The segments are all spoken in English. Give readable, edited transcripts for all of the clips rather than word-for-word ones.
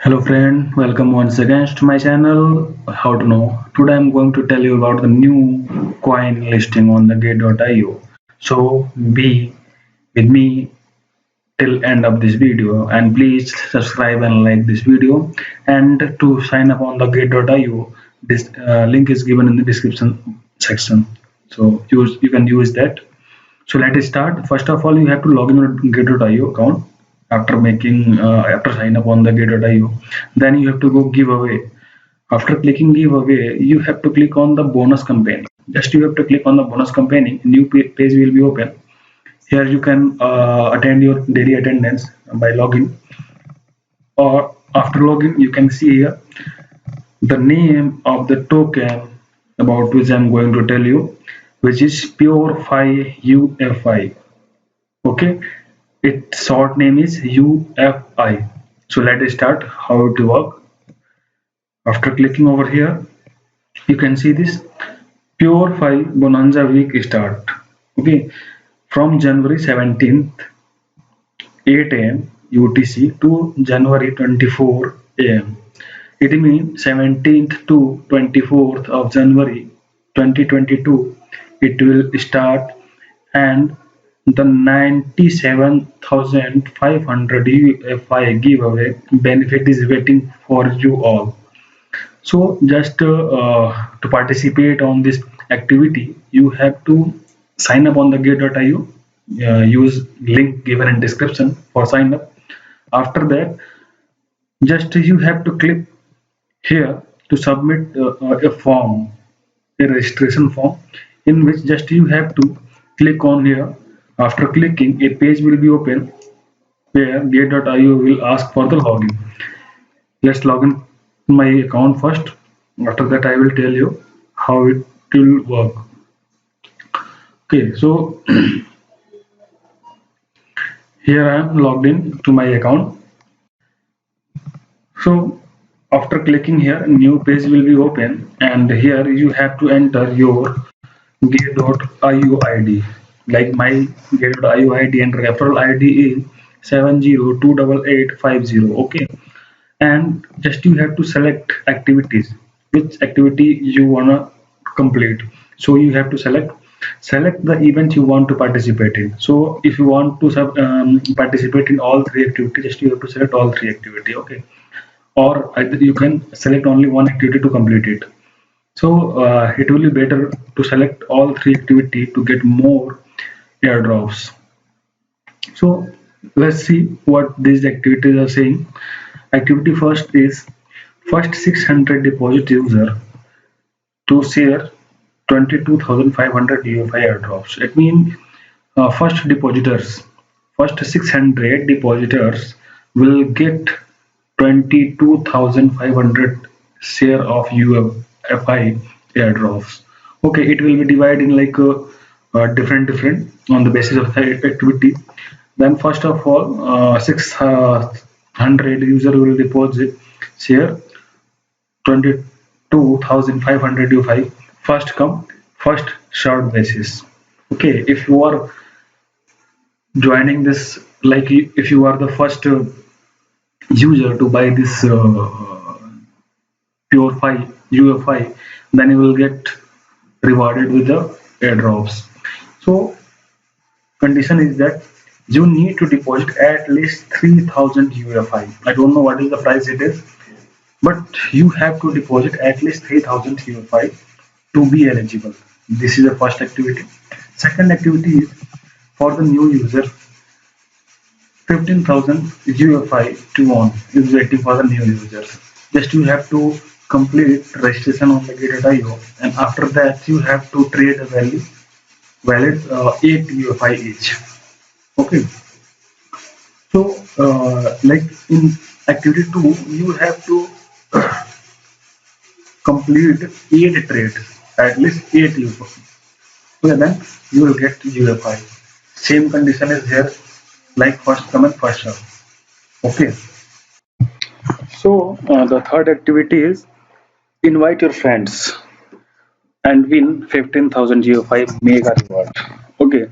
Hello friend, welcome once again to my channel How to Know. Today I'm going to tell you about the new coin listing on the gate.io. So be with me till end of this video and please subscribe and like this video, and to sign up on the gate.io this link is given in the description section. So you can use that. So let us start. First of all, you have to log in your Gate.io account after after sign up on the Gate.io. Then you have to go giveaway. After clicking giveaway, you have to click on the bonus campaign. Just you have to click on the bonus campaign. New page will be open. Here you can attend your daily attendance by login. Or after login, you can see here the name of the token about which I'm going to tell you, which is PureFi UFI. Okay, its short name is UFI. So let us start how it work. After clicking over here, you can see this PureFi Bonanza week start. Okay, from January 17th 8 a.m. UTC to January 24 a.m. It means 17th to 24th of January 2022 it will start, and the 97,500 UFI giveaway benefit is waiting for you all. So just to participate on this activity, you have to sign up on the gate.io. Use link given in description for sign up. After that, just you have to click here to submit a form, a registration form, in which just you have to click on here. After clicking, a page will be open where gate.io will ask for the login. Let's log in my account first. After that, I will tell you how it will work. Okay, so here I am logged in to my account. So after clicking here, a new page will be open, and here you have to enter your gate.io ID. Like my gate.io ID and referral ID is 70288850. Okay, and just you have to select activities, which activity you wanna complete. So you have to select the event you want to participate in. So if you want to participate in all three activities, just you have to select all three activity. Okay, or either you can select only one activity to complete it. So it will be better to select all three activity to get more airdrops. So let's see what these activities are saying. Activity first is first 600 deposit user to share 22,500 UFI airdrops. It means first 600 depositors will get 22,500 share of UFI airdrops. Okay, it will be divided in like different on the basis of the activity. Then first of all, 600 user will deposit share 22,500 UFI. First come, first served basis. Okay, if you are joining this, like if you are the first user to buy this Pure UFI, then you will get rewarded with the airdrops. So condition is that you need to deposit at least 3,000 UFI. I don't know what is the price it is, but you have to deposit at least 3,000 UFI to be eligible. This is the first activity. Second activity is for the new user, 15,000 UFI to on is waiting for the new users. Just you have to complete registration on the gate.io, and after that you have to trade a valid 8 UFI each. Okay, so like in activity 2, you have to complete 8 trades, at least 8 UFI. So then you will get UFI. Same condition is here, like first come and first serve. Okay. So the third activity is invite your friends and win 15,000 UFI mega reward. Okay,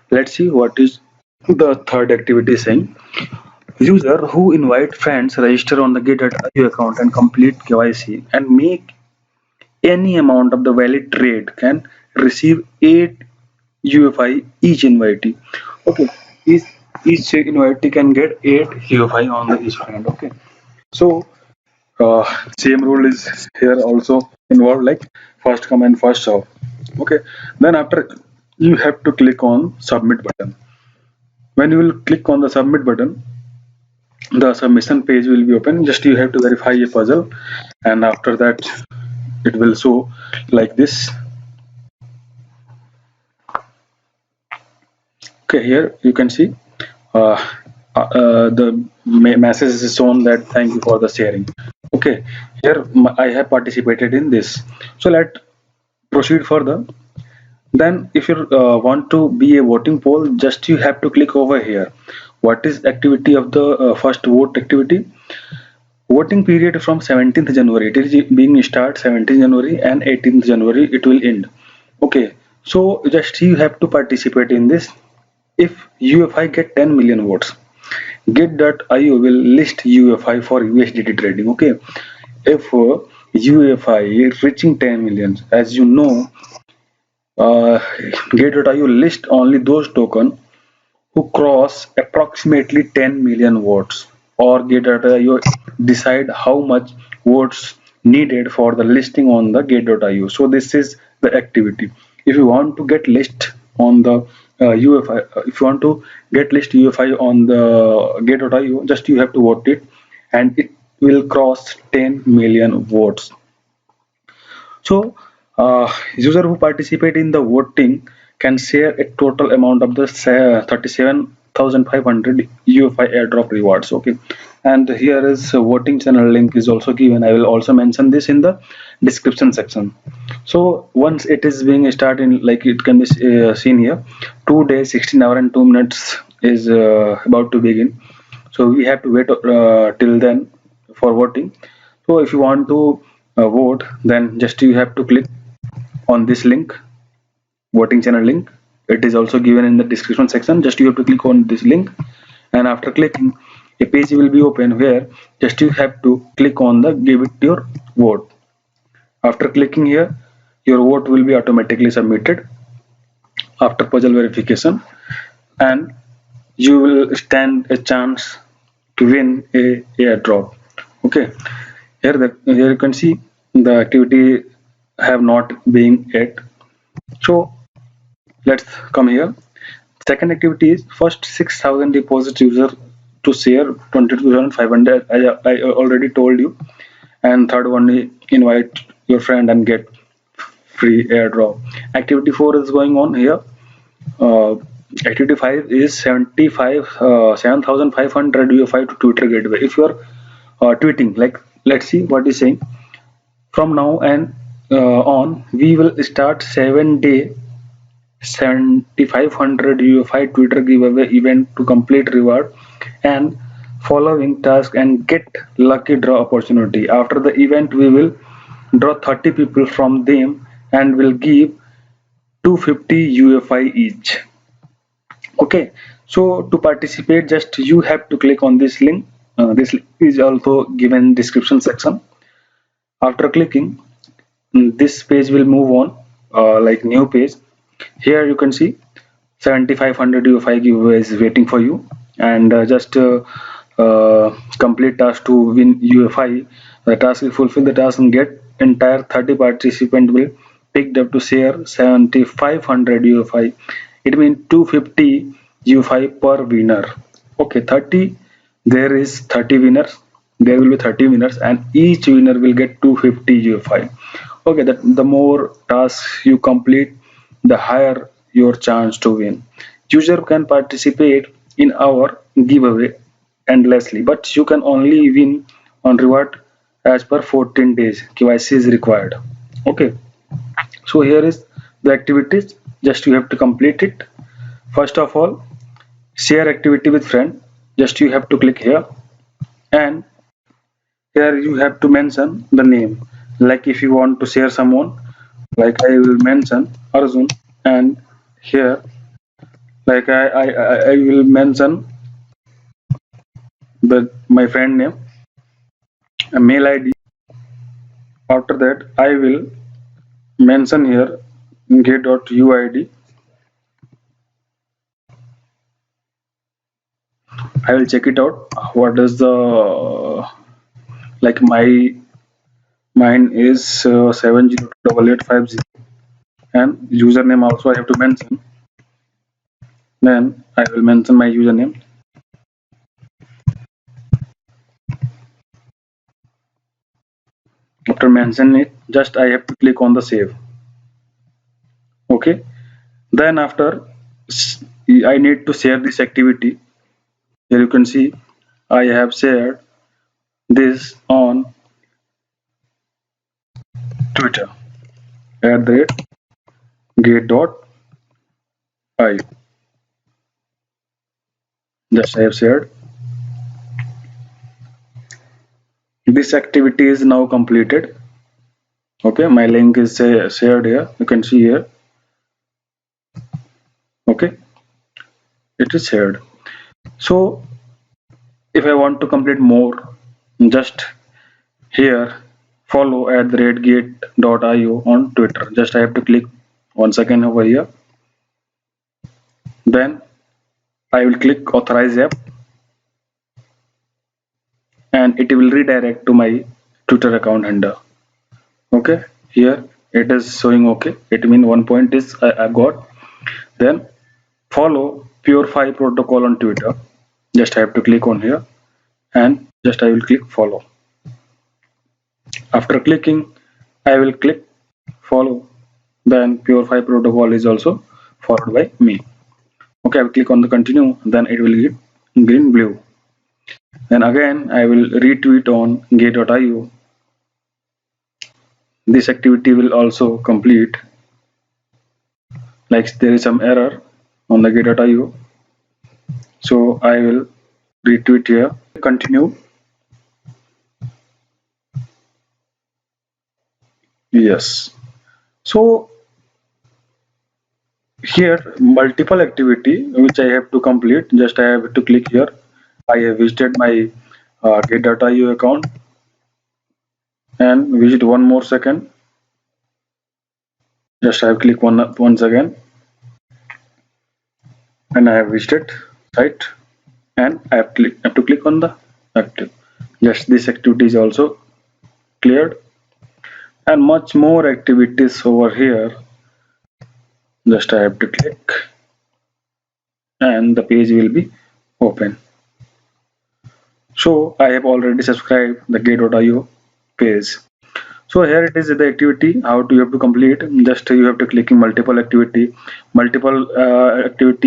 let's see what is the third activity saying. User who invite friends register on the Git.io account and complete KYC and make any amount of the valid trade can receive 8 UFI each invitee. Okay, each each invitee can get 8 UFI on the each friend. Okay, so uh, same rule is here also involved, like first come and first serve. Okay, then after you have to click on submit button. When you will click on the submit button, the submission page will be open. Just you have to verify a puzzle, and after that it will show like this. Okay, here you can see uh, the message is shown that thank you for the sharing. Okay, here I have participated in this, so let proceed further. Then if you want to be a voting poll, just you have to click over here. What is activity of the first vote activity? Voting period from 17th January. It is being start 17th January and 18th January it will end. Okay, so just you have to participate in this. If UFI get 10 million votes, Git.io will list UFI for USDT trading. Okay, if UFI is reaching 10 million, as you know, uh, Git.io list only those tokens who cross approximately 10 million votes, or Gate.io decide how much votes needed for the listing on the Gate.io. So this is the activity. If you want to get list on the UFI, if you want to get list UFI on the Gate.io, just you have to vote it, and it will cross 10 million votes. So, user who participate in the voting can share a total amount of the 37,500 UFI airdrop rewards. Okay, and here is a voting channel link is also given. I will also mention this in the description section. So once it is being started, like it can be seen here, 2 days, 16 hour and 2 minutes is about to begin. So we have to wait till then for voting. So if you want to vote, then just you have to click on this link, voting channel link. It is also given in the description section. Just you have to click on this link, and after clicking, a page will be open where just you have to click on the give it your vote. After clicking here, your vote will be automatically submitted after puzzle verification, and you will stand a chance to win a airdrop. Okay, here you can see the activity have not been yet. So let's come here. Second activity is first 6,000 deposit user to share 22,500. I already told you. And third one is invite your friend and get free airdrop. Activity 4 is going on here. Uh, Activity 5 is 7,500 UFI to Twitter gateway. If you are tweeting, like let's see what is saying. From now and on, we will start 7-day 7,500 UFI Twitter giveaway event to complete reward and following task and get lucky draw opportunity. After the event, we will draw 30 people from them and will give 250 UFI each. Okay, so to participate, just you have to click on this link. This link is also given description section. After clicking, this page will move on like new page. Here you can see 7,500 UFI giveaway is waiting for you, and just complete task to win UFI. The task will fulfill the task and get entire 30 participant will picked up to share 7,500 UFI. It means 250 UFI per winner. Okay, 30. There is 30 winners. There will be 30 winners, and each winner will get 250 UFI. Okay, that the more tasks you complete, the higher your chance to win. User can participate in our giveaway endlessly, but you can only win on reward as per 14 days. KYC is required. Okay, so here is the activities. Just you have to complete it. First of all, share activity with friend. Just you have to click here, and here you have to mention the name. Like if you want to share someone, like I will mention Arjun, and here like I will mention my friend name, a mail ID. After that, I will mention here get.uid. I will check it out. What is the like mine is 708850, and username also I have to mention. Then I will mention my username. After mentioning it, just I have to click on the save. Okay. Then after I need to share this activity. Here you can see I have shared this on Twitter at the rate gate.io. Just I have shared. This activity is now completed. Okay, my link is shared here. You can see here. Okay, it is shared. So if I want to complete more, just here follow at the rate gate.io on Twitter. Just I have to click once again over here. Then I will click authorize app, and it will redirect to my Twitter account handle. Okay, here it is showing okay. It means 1 point is I got. Then follow Pure5 protocol on Twitter. Just I have to click on here, and just I will click follow. After clicking, I will click follow. Then Pure5 protocol is also followed by me. Okay, I will click on the continue. Then it will get green blue. Then again I will retweet on gate.io. This activity will also complete. Like there is some error on the gate.io, so I will retweet here. Continue. Yes. So here multiple activity which I have to complete. Just I have to click here. I have visited my get.io account and visit one more second. Just I have click once again, and I have visited site, and have to click on the active. Yes, this activity is also cleared, and much more activities over here. Just I have to click, and the page will be open. So I have already subscribed the gate.io page. So here it is the activity how to you have to complete. Just you have to click in multiple activity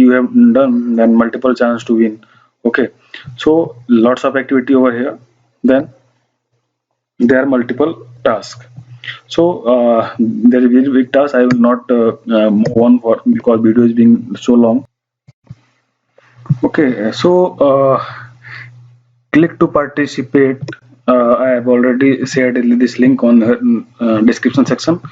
you have done, then multiple chance to win. Okay, so lots of activity over here. Then there are multiple tasks. So there is very big task. I will not move on for because video is being so long. Okay, so click to participate. I have already shared this link on the description section.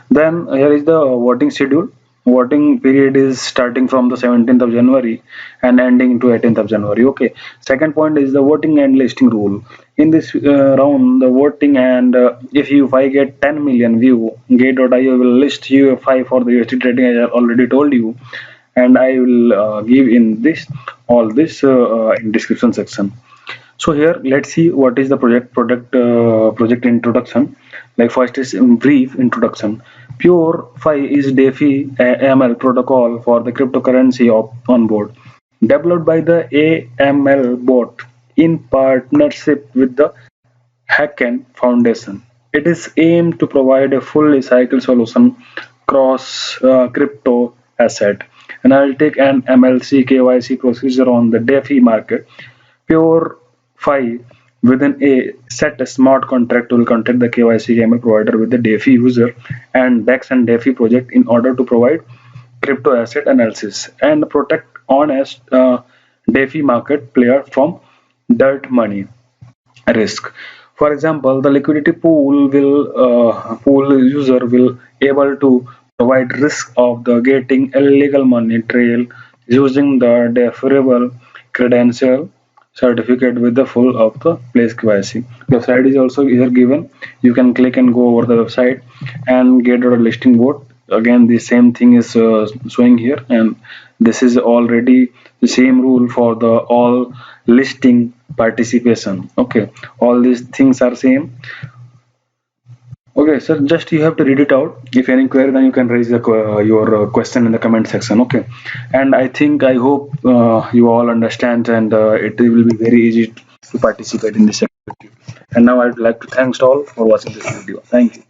Then here is the voting schedule. Voting period is starting from the 17th of January and ending to 18th of January. Okay. Second point is the voting and listing rule. In this round, the voting and if I get 10 million view, Gate.io will list UFI for the USD trading as I already told you, and I will give in this all this in description section. So here let's see what is the project introduction. Like first is brief introduction. Pure5 is DeFi AML protocol for the cryptocurrency on board, developed by the AML bot in partnership with the Hacken Foundation. It is aimed to provide a fully cycle solution cross crypto asset, analytic and MLC KYC procedure on the DeFi market. Pure5 within a set smart contract will contact the KYC KML provider with the DeFi user and DEX and DeFi project in order to provide crypto asset analysis and protect honest DeFi market player from dirt money risk. For example, the liquidity pool user will able to provide risk of the getting illegal money trail using the deferable credential. certificate with the full of the place KYC. Website is also here given. You can click and go over the website and get a listing board. Again, the same thing is showing here, and this is already the same rule for the all listing participation. Okay, all these things are same. Okay, so just you have to read it out. If any query, then you can raise your question in the comment section. Okay, and I hope you all understand, and it will be very easy to participate in this activity. And now I'd like to thanks all for watching this video. Thank you.